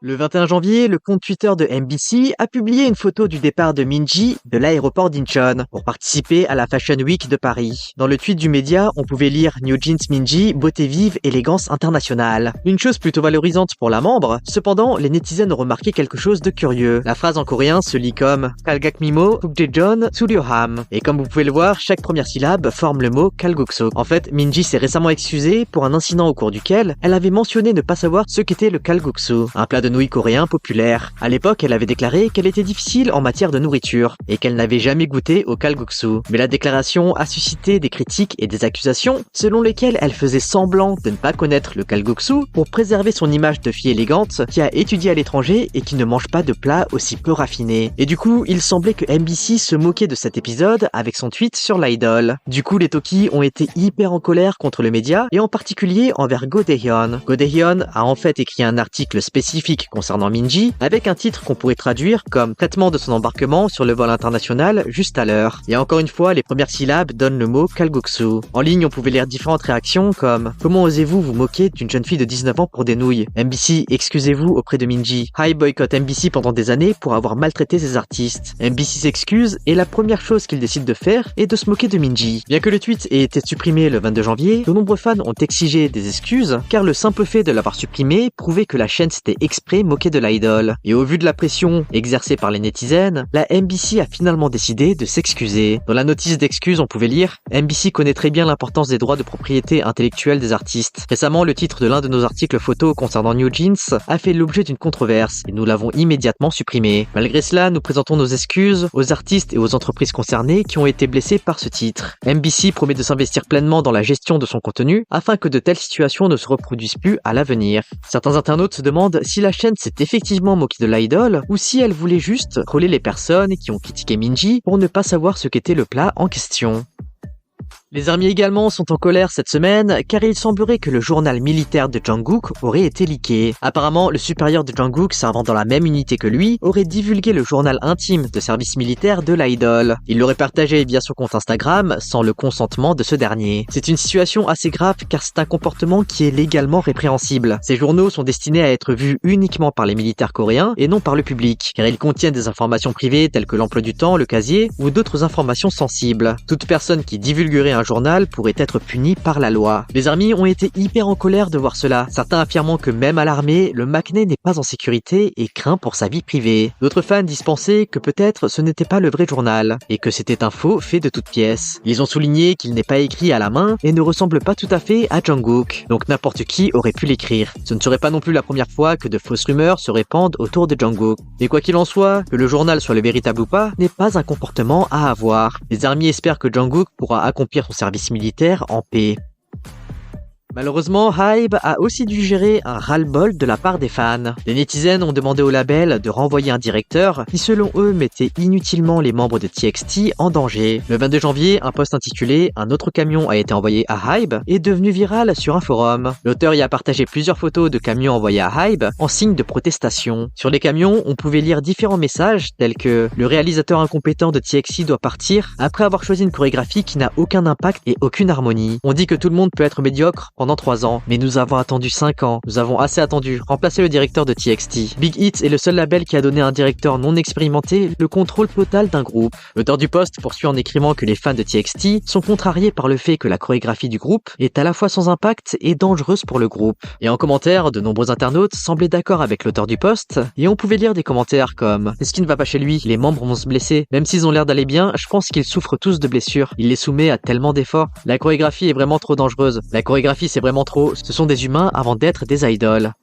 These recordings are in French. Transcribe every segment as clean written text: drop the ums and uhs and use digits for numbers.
Le 21 janvier, le compte Twitter de MBC a publié une photo du départ de Minji de l'aéroport d'Incheon pour participer à la Fashion Week de Paris. Dans le tweet du média, on pouvait lire New Jeans Minji, beauté vive, élégance internationale. Une chose plutôt valorisante pour la membre, cependant, les netizens ont remarqué quelque chose de curieux. La phrase en coréen se lit comme Kalgakmimo, Pukjejon, Suryoham. Et comme vous pouvez le voir, chaque première syllabe forme le mot Kalgukso. En fait, Minji s'est récemment excusée pour un incident au cours duquel elle avait mentionné ne pas savoir ce qu'était le Kalgukso, un plat de nouilles coréen populaire. À l'époque, elle avait déclaré qu'elle était difficile en matière de nourriture et qu'elle n'avait jamais goûté au kalguksu. Mais la déclaration a suscité des critiques et des accusations selon lesquelles elle faisait semblant de ne pas connaître le kalguksu pour préserver son image de fille élégante qui a étudié à l'étranger et qui ne mange pas de plats aussi peu raffinés. Et du coup, il semblait que MBC se moquait de cet épisode avec son tweet sur l'idol. Du coup, les Toki ont été hyper en colère contre le média et en particulier envers Go Dae-hyun. Go Dae-hyun a en fait écrit un article spécifique concernant Minji, avec un titre qu'on pourrait traduire comme traitement de son embarquement sur le vol international juste à l'heure. Et encore une fois, les premières syllabes donnent le mot kalguksu. En ligne, on pouvait lire différentes réactions comme comment osez-vous vous moquer d'une jeune fille de 19 ans pour des nouilles? MBC, excusez-vous auprès de Minji. Hybe boycotte MBC pendant des années pour avoir maltraité ses artistes. MBC s'excuse et la première chose qu'il décide de faire est de se moquer de Minji. Bien que le tweet ait été supprimé le 22 janvier, de nombreux fans ont exigé des excuses car le simple fait de l'avoir supprimé prouvait que la chaîne s'était exprès moqué de l'idol. Et au vu de la pression exercée par les netizens, la MBC a finalement décidé de s'excuser. Dans la notice d'excuses, on pouvait lire « MBC connaît très bien l'importance des droits de propriété intellectuelle des artistes. Récemment, le titre de l'un de nos articles photos concernant New Jeans a fait l'objet d'une controverse et nous l'avons immédiatement supprimé. Malgré cela, nous présentons nos excuses aux artistes et aux entreprises concernées qui ont été blessés par ce titre. MBC promet de s'investir pleinement dans la gestion de son contenu afin que de telles situations ne se reproduisent plus à l'avenir. » Certains internautes se demandent si la chaîne s'est effectivement moquée de l'idol ou si elle voulait juste troller les personnes qui ont critiqué Minji pour ne pas savoir ce qu'était le plat en question. Les armées également sont en colère cette semaine car il semblerait que le journal militaire de Jungkook aurait été leaké. Apparemment, le supérieur de Jungkook servant dans la même unité que lui aurait divulgué le journal intime de service militaire de l'idol. Il l'aurait partagé via son compte Instagram sans le consentement de ce dernier. C'est une situation assez grave car c'est un comportement qui est légalement répréhensible. Ces journaux sont destinés à être vus uniquement par les militaires coréens et non par le public car ils contiennent des informations privées telles que l'emploi du temps, le casier ou d'autres informations sensibles. Toute personne qui divulguerait un journal pourrait être puni par la loi. Les armées ont été hyper en colère de voir cela, certains affirmant que même à l'armée, le MACNE n'est pas en sécurité et craint pour sa vie privée. D'autres fans disent penser que peut-être ce n'était pas le vrai journal et que c'était un faux fait de toutes pièces. Ils ont souligné qu'il n'est pas écrit à la main et ne ressemble pas tout à fait à Jungkook, donc n'importe qui aurait pu l'écrire. Ce ne serait pas non plus la première fois que de fausses rumeurs se répandent autour de Jungkook. Et quoi qu'il en soit, que le journal soit le véritable ou pas, n'est pas un comportement à avoir. Les armées espèrent que Jungkook pourra accomplir son service militaire en paix. Malheureusement, Hybe a aussi dû gérer un ras-le-bol de la part des fans. Les netizens ont demandé au label de renvoyer un directeur qui, selon eux, mettait inutilement les membres de TXT en danger. Le 22 janvier, un post intitulé « Un autre camion a été envoyé à Hybe » est devenu viral sur un forum. L'auteur y a partagé plusieurs photos de camions envoyés à Hybe en signe de protestation. Sur les camions, on pouvait lire différents messages tels que « Le réalisateur incompétent de TXT doit partir après avoir choisi une chorégraphie qui n'a aucun impact et aucune harmonie. On dit que tout le monde peut être médiocre pendant 3 ans, mais nous avons attendu 5 ans. Nous avons assez attendu. Remplacez le directeur de TXT. Big Hit est le seul label qui a donné à un directeur non expérimenté le contrôle total d'un groupe. » L'auteur du post poursuit en écrivant que les fans de TXT sont contrariés par le fait que la chorégraphie du groupe est à la fois sans impact et dangereuse pour le groupe. Et en commentaire, de nombreux internautes semblaient d'accord avec l'auteur du post, et on pouvait lire des commentaires comme « C'est ce qui ne va pas chez lui, les membres vont se blesser. Même s'ils ont l'air d'aller bien, je pense qu'ils souffrent tous de blessures. Il les soumet à tellement d'efforts. La chorégraphie est vraiment trop dangereuse. La chorégraphie c'est vraiment trop, ce sont des humains avant d'être des idoles. »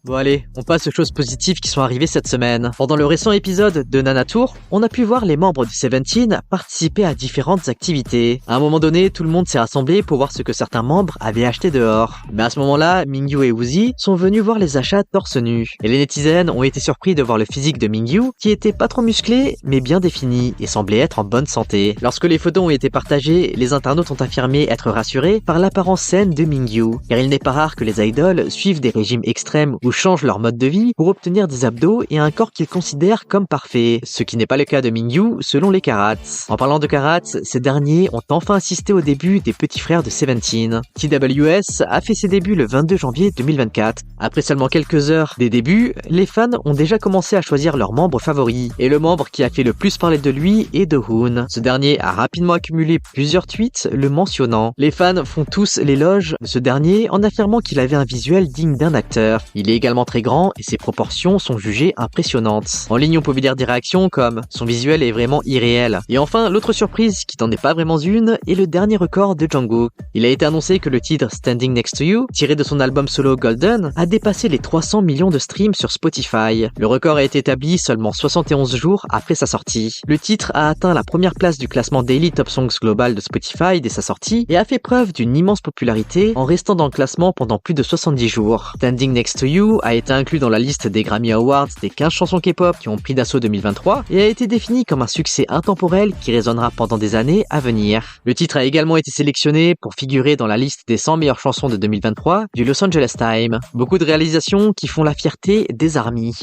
Bon allez, on passe aux choses positives qui sont arrivées cette semaine. Pendant le récent épisode de Nana Tour, on a pu voir les membres de Seventeen participer à différentes activités. À un moment donné, tout le monde s'est rassemblé pour voir ce que certains membres avaient acheté dehors. Mais à ce moment-là, Mingyu et Woozi sont venus voir les achats torse nu. Et les netizens ont été surpris de voir le physique de Mingyu, qui était pas trop musclé, mais bien défini, et semblait être en bonne santé. Lorsque les photos ont été partagées, les internautes ont affirmé être rassurés par l'apparence saine de Mingyu, car il n'est pas rare que les idoles suivent des régimes extrêmes ou changent leur mode de vie pour obtenir des abdos et un corps qu'ils considèrent comme parfait, ce qui n'est pas le cas de Mingyu selon les Karats. En parlant de Karats, ces derniers ont enfin assisté au début des petits frères de Seventeen. TWS a fait ses débuts le 22 janvier 2024. Après seulement quelques heures des débuts, les fans ont déjà commencé à choisir leurs membres favoris. Et le membre qui a fait le plus parler de lui est Do-hoon. Ce dernier a rapidement accumulé plusieurs tweets le mentionnant. Les fans font tous l'éloge de ce dernier en affirmant qu'il avait un visuel digne d'un acteur. Il est également très grand et ses proportions sont jugées impressionnantes. En ligne, on pouvait lire des réactions comme « son visuel est vraiment irréel ». Et enfin, l'autre surprise qui n'en est pas vraiment une est le dernier record de Jungkook. Il a été annoncé que le titre Standing Next to You, tiré de son album solo Golden, a dépassé les 300 millions de streams sur Spotify. Le record a été établi seulement 71 jours après sa sortie. Le titre a atteint la première place du classement Daily Top Songs Global de Spotify dès sa sortie et a fait preuve d'une immense popularité en restant dans le classement pendant plus de 70 jours. Standing Next to You a été inclus dans la liste des Grammy Awards des 15 chansons K-pop qui ont pris d'assaut 2023 et a été défini comme un succès intemporel qui résonnera pendant des années à venir. Le titre a également été sélectionné pour figurer dans la liste des 100 meilleures chansons de 2023 du Los Angeles Times. Beaucoup de réalisations qui font la fierté des ARMY.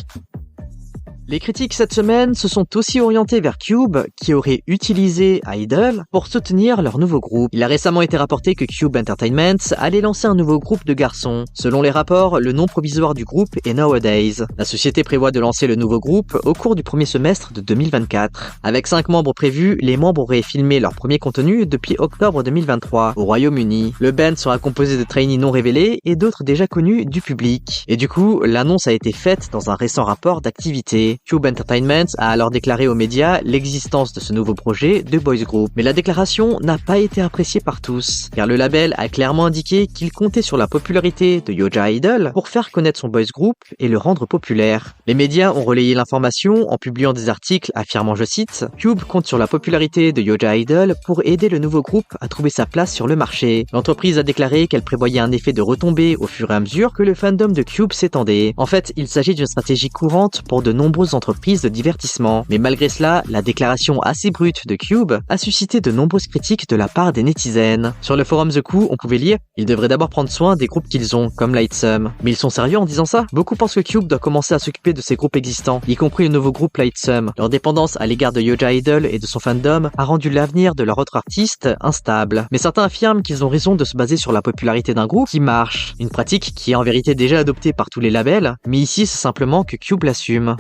Les critiques cette semaine se sont aussi orientées vers Cube, qui aurait utilisé Idol pour soutenir leur nouveau groupe. Il a récemment été rapporté que Cube Entertainment allait lancer un nouveau groupe de garçons. Selon les rapports, le nom provisoire du groupe est Nowadays. La société prévoit de lancer le nouveau groupe au cours du premier semestre de 2024. Avec 5 membres prévus, les membres auraient filmé leur premier contenu depuis octobre 2023 au Royaume-Uni. Le band sera composé de trainees non révélés et d'autres déjà connus du public. Et du coup, l'annonce a été faite dans un récent rapport d'activité. Cube Entertainment a alors déclaré aux médias l'existence de ce nouveau projet de boys group. Mais la déclaration n'a pas été appréciée par tous, car le label a clairement indiqué qu'il comptait sur la popularité de Yoja Idol pour faire connaître son boys group et le rendre populaire. Les médias ont relayé l'information en publiant des articles affirmant, je cite, « Cube compte sur la popularité de Yoja Idol pour aider le nouveau groupe à trouver sa place sur le marché. » L'entreprise a déclaré qu'elle prévoyait un effet de retombée au fur et à mesure que le fandom de Cube s'étendait. En fait, il s'agit d'une stratégie courante pour de nombreuses entreprises de divertissement. Mais malgré cela, la déclaration assez brute de Cube a suscité de nombreuses critiques de la part des netizens. Sur le forum The Coup, on pouvait lire « Ils devraient d'abord prendre soin des groupes qu'ils ont, comme Lightsum. » Mais ils sont sérieux en disant ça? Beaucoup pensent que Cube doit commencer à s'occuper de ses groupes existants, y compris le nouveau groupe Lightsum. Leur dépendance à l'égard de Yoja Idol et de son fandom a rendu l'avenir de leur autre artiste instable. Mais certains affirment qu'ils ont raison de se baser sur la popularité d'un groupe qui marche. Une pratique qui est en vérité déjà adoptée par tous les labels, mais ici c'est simplement que Cube l'assume.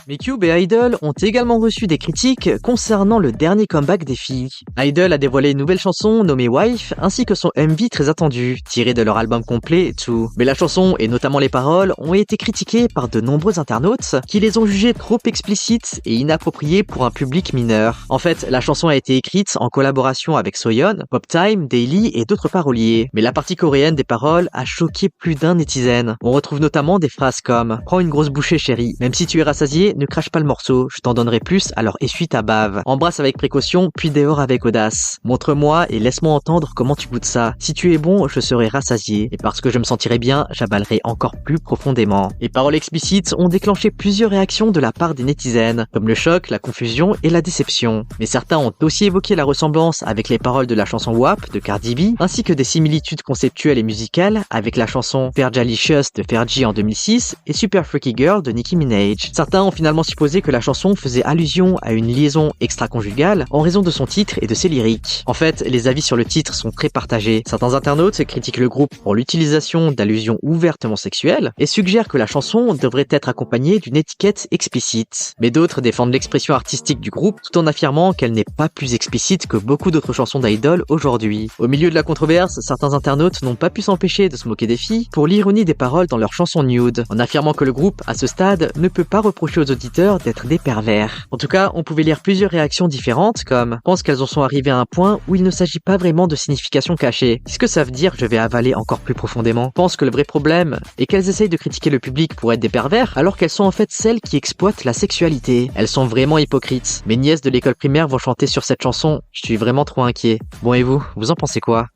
Mais Cube et Idol ont également reçu des critiques concernant le dernier comeback des filles. Idol a dévoilé une nouvelle chanson nommée Wife, ainsi que son MV très attendu, tiré de leur album complet Two. Mais la chanson, et notamment les paroles, ont été critiquées par de nombreux internautes qui les ont jugées trop explicites et inappropriées pour un public mineur. En fait, la chanson a été écrite en collaboration avec Soyeon, Poptime, Daily et d'autres paroliers. Mais la partie coréenne des paroles a choqué plus d'un netizen. On retrouve notamment des phrases comme « Prends une grosse bouchée chérie, même si tu es rassasié, ne crache pas le morceau, je t'en donnerai plus, alors essuie ta bave. Embrasse avec précaution, puis dehors avec audace. Montre-moi et laisse-moi entendre comment tu goûtes ça. Si tu es bon, je serai rassasié. Et parce que je me sentirai bien, j'avalerai encore plus profondément. » Les paroles explicites ont déclenché plusieurs réactions de la part des netizens, comme le choc, la confusion et la déception. Mais certains ont aussi évoqué la ressemblance avec les paroles de la chanson WAP de Cardi B, ainsi que des similitudes conceptuelles et musicales avec la chanson Fergalicious de Fergie en 2006 et Super Freaky Girl de Nicki Minaj. Certains ont finalement supposé que la chanson faisait allusion à une liaison extra-conjugale en raison de son titre et de ses lyriques. En fait, les avis sur le titre sont très partagés. Certains internautes critiquent le groupe pour l'utilisation d'allusions ouvertement sexuelles et suggèrent que la chanson devrait être accompagnée d'une étiquette explicite. Mais d'autres défendent l'expression artistique du groupe tout en affirmant qu'elle n'est pas plus explicite que beaucoup d'autres chansons d'Idol aujourd'hui. Au milieu de la controverse, certains internautes n'ont pas pu s'empêcher de se moquer des filles pour l'ironie des paroles dans leur chanson Nude, en affirmant que le groupe, à ce stade, ne peut pas reprocher aux auditeurs d'être des pervers. En tout cas, on pouvait lire plusieurs réactions différentes comme « Pense qu'elles en sont arrivées à un point où il ne s'agit pas vraiment de signification cachée. Qu'est-ce que ça veut dire je vais avaler encore plus profondément ? Pense que le vrai problème est qu'elles essayent de critiquer le public pour être des pervers alors qu'elles sont en fait celles qui exploitent la sexualité. Elles sont vraiment hypocrites. Mes nièces de l'école primaire vont chanter sur cette chanson. Je suis vraiment trop inquiet. Bon et vous en pensez quoi ?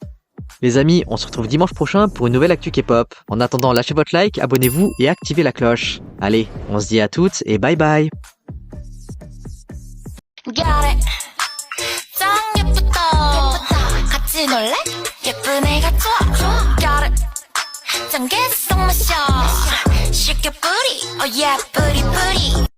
Les amis, on se retrouve dimanche prochain pour une nouvelle actu K-pop. En attendant, lâchez votre like, abonnez-vous et activez la cloche. Allez, on se dit à toutes et bye bye. Got it. 짱 예쁘다. 같이 놀래? 예쁜 애가 좋아. Got it. 짱 개성 마셔. Oh yeah, booty